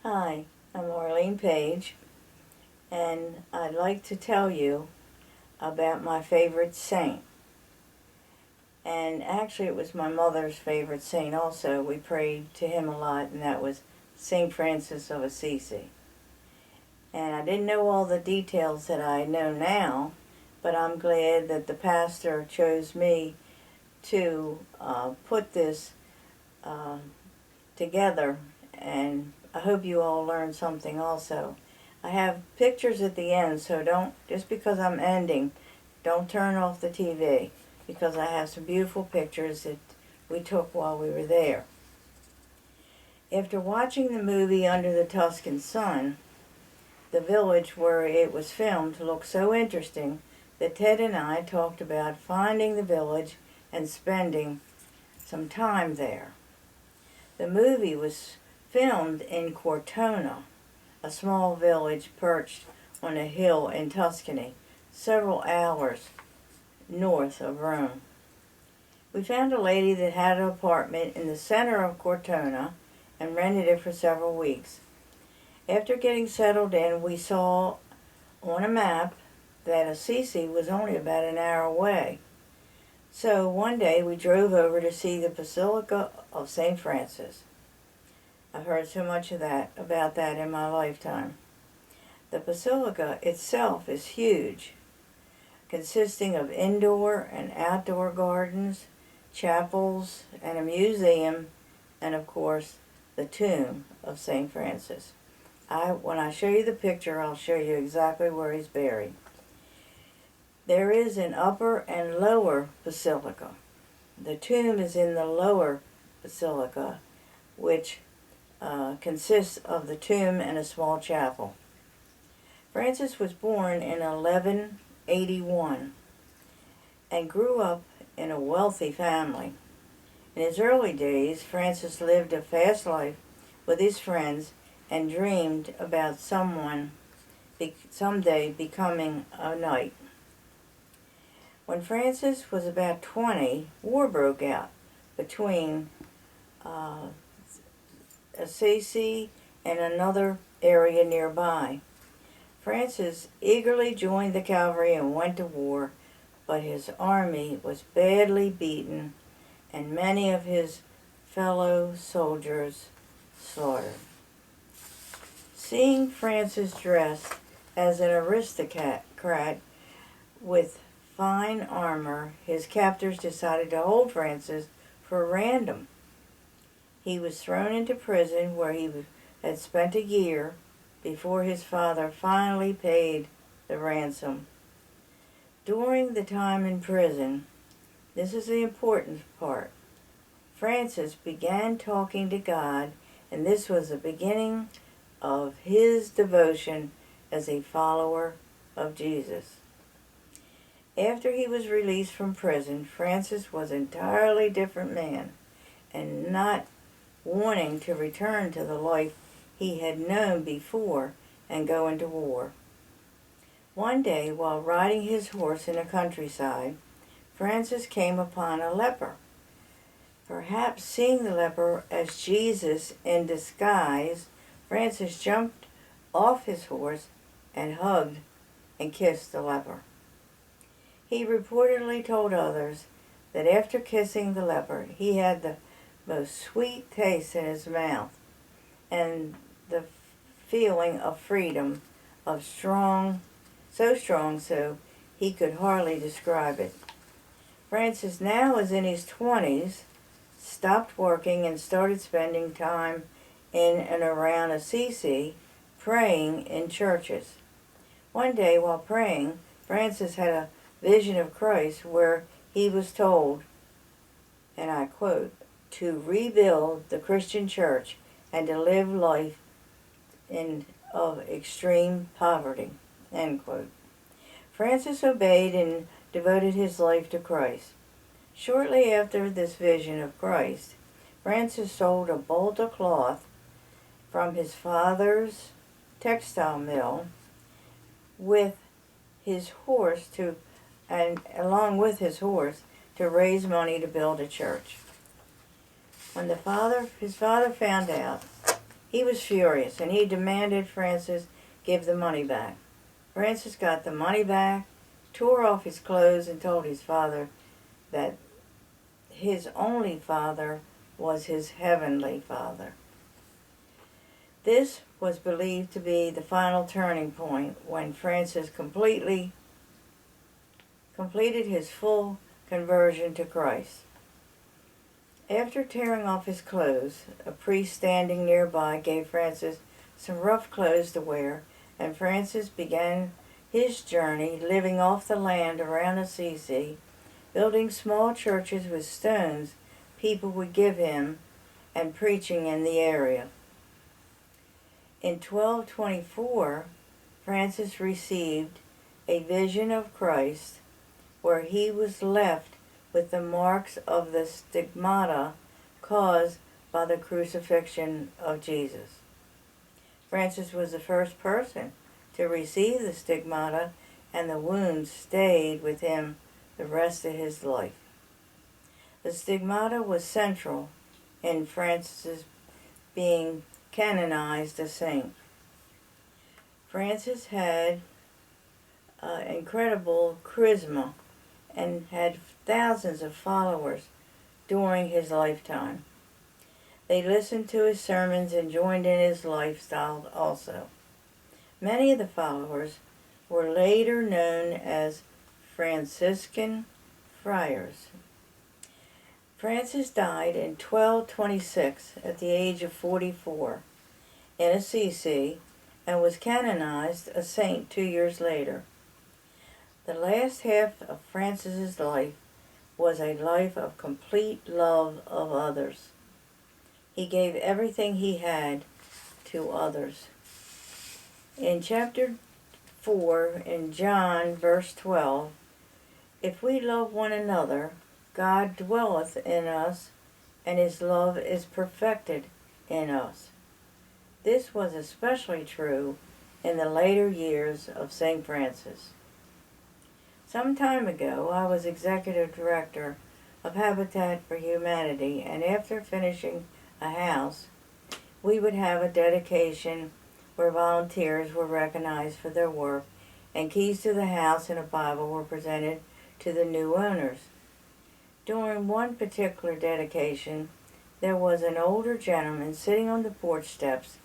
Hi, I'm Arlene Page, and I'd like to tell you about my favorite saint. And actually, it was my mother's favorite saint also. We prayed to him a lot, and that was St. Francis of Assisi. And I didn't know all the details that I know now, but I'm glad that the pastor chose me to put this uh, together, and I hope you all learned something also. I have pictures at the end, so just because I'm ending, don't turn off the TV, because I have some beautiful pictures that we took while we were there. After watching the movie Under the Tuscan Sun, the village where it was filmed looked so interesting that Ted and I talked about finding the village and spending some time there. The movie was filmed in Cortona, a small village perched on a hill in Tuscany, several hours north of Rome. We found a lady that had an apartment in the center of Cortona and rented it for several weeks. After getting settled in, we saw on a map that Assisi was only about an hour away. So one day we drove over to see the Basilica of St. Francis. I've heard so much about that in my lifetime. The basilica itself is huge, consisting of indoor and outdoor gardens, chapels, and a museum, and of course, the tomb of St. Francis. When I show you the picture, I'll show you exactly where he's buried. There is an upper and lower basilica. The tomb is in the lower basilica, which consists of the tomb and a small chapel. Francis was born in 1181 and grew up in a wealthy family. In his early days, Francis lived a fast life with his friends and dreamed about someday becoming a knight. When Francis was about 20, war broke out between Assisi and another area nearby. Francis eagerly joined the cavalry and went to war, but his army was badly beaten and many of his fellow soldiers slaughtered. Seeing Francis dressed as an aristocrat with fine armor, his captors decided to hold Francis for ransom. He was thrown into prison where he had spent a year before his father finally paid the ransom. During the time in prison, this is the important part, Francis began talking to God, and this was the beginning of his devotion as a follower of Jesus. After he was released from prison, Francis was an entirely different man, and not wanting to return to the life he had known before and go into war. One day, while riding his horse in the countryside, Francis came upon a leper. Perhaps seeing the leper as Jesus in disguise, Francis jumped off his horse and hugged and kissed the leper. He reportedly told others that after kissing the leper, he had the most sweet taste in his mouth and the feeling of freedom so strong so he could hardly describe it. Francis now is in his 20s, stopped working and started spending time in and around Assisi praying in churches. One day while praying, Francis had a vision of Christ where he was told, and I quote, to rebuild the Christian church and to live life of extreme poverty, end quote. Francis obeyed and devoted his life to Christ. Shortly after this vision of Christ, Francis sold a bolt of cloth from his father's textile mill with his horse along with his horse to raise money to build a church. When his father found out He was furious, and he demanded Francis give the money back. Francis got the money back, tore off his clothes, and told his father that his only father was his heavenly Father. This was believed to be the final turning point when Francis completed his full conversion to Christ. After tearing off his clothes, a priest standing nearby gave Francis some rough clothes to wear, and Francis began his journey living off the land around Assisi, building small churches with stones people would give him, and preaching in the area. In 1224, Francis received a vision of Christ where he was left with the marks of the stigmata caused by the crucifixion of Jesus. Francis was the first person to receive the stigmata, and the wounds stayed with him the rest of his life. The stigmata was central in Francis being canonized a saint. Francis had incredible charisma and had thousands of followers during his lifetime. They listened to his sermons and joined in his lifestyle also. Many of the followers were later known as Franciscan friars. Francis died in 1226 at the age of 44 in Assisi and was canonized a saint 2 years later. The last half of Francis's life was a life of complete love of others. He gave everything he had to others. In chapter 4 in John verse 12, if we love one another, God dwelleth in us, and his love is perfected in us. This was especially true in the later years of St. Francis. Some time ago, I was executive director of Habitat for Humanity, and after finishing a house, we would have a dedication where volunteers were recognized for their work, and keys to the house and a Bible were presented to the new owners. During one particular dedication, there was an older gentleman sitting on the porch steps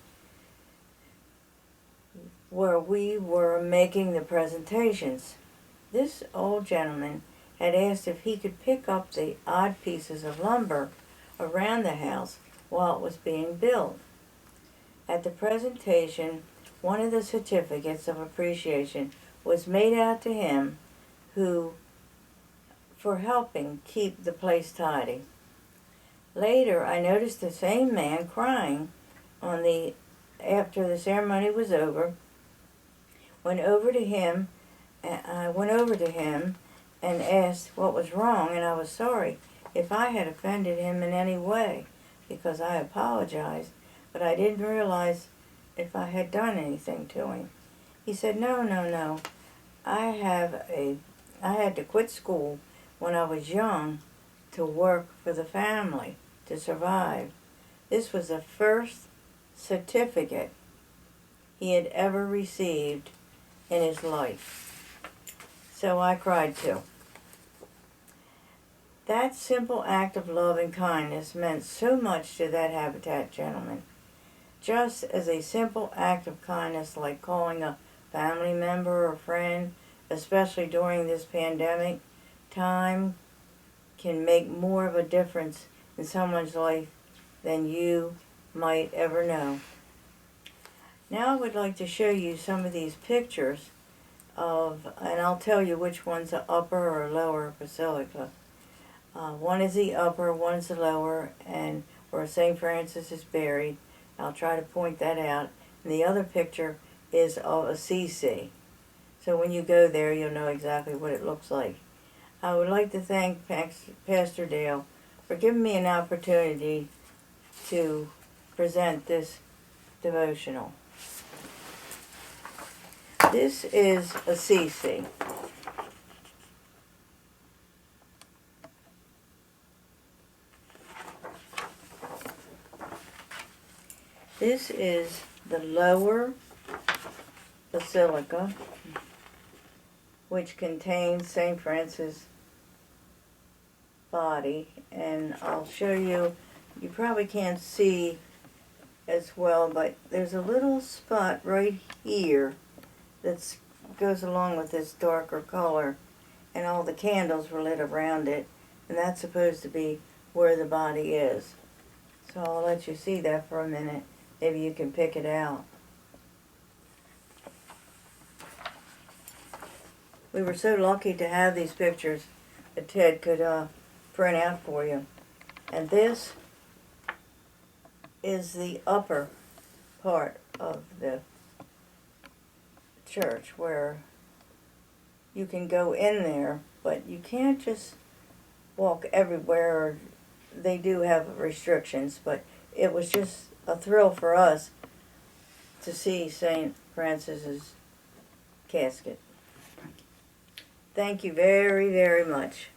where we were making the presentations. This old gentleman had asked if he could pick up the odd pieces of lumber around the house while it was being built. At the presentation, one of the certificates of appreciation was made out to him for helping keep the place tidy. Later, I noticed the same man crying after the ceremony was over. I went over to him and asked what was wrong, and I was sorry if I had offended him in any way, because I apologized, but I didn't realize if I had done anything to him. He said, no. I had to quit school when I was young to work for the family to survive. This was the first certificate he had ever received in his life. So I cried too. That simple act of love and kindness meant so much to that Habitat gentleman. Just as a simple act of kindness like calling a family member or friend, especially during this pandemic time, can make more of a difference in someone's life than you might ever know. Now I would like to show you some of these pictures and I'll tell you which one's the upper or lower basilica. One is the upper, one's the lower, and where St. Francis is buried. I'll try to point that out. And the other picture is of Assisi. So when you go there, you'll know exactly what it looks like. I would like to thank Pastor Dale for giving me an opportunity to present this devotional. This is Assisi. This is the lower basilica, which contains St. Francis' body, and I'll show you. You probably can't see as well, but there's a little spot right here that goes along with this darker color, and all the candles were lit around it, and that's supposed to be where the body is. So I'll let you see that for a minute. Maybe you can pick it out. We were so lucky to have these pictures that Ted could print out for you. And this is the upper part of the church where you can go in there, but you can't just walk everywhere. They do have restrictions, but it was just a thrill for us to see St. Francis's casket. Thank you very, very much.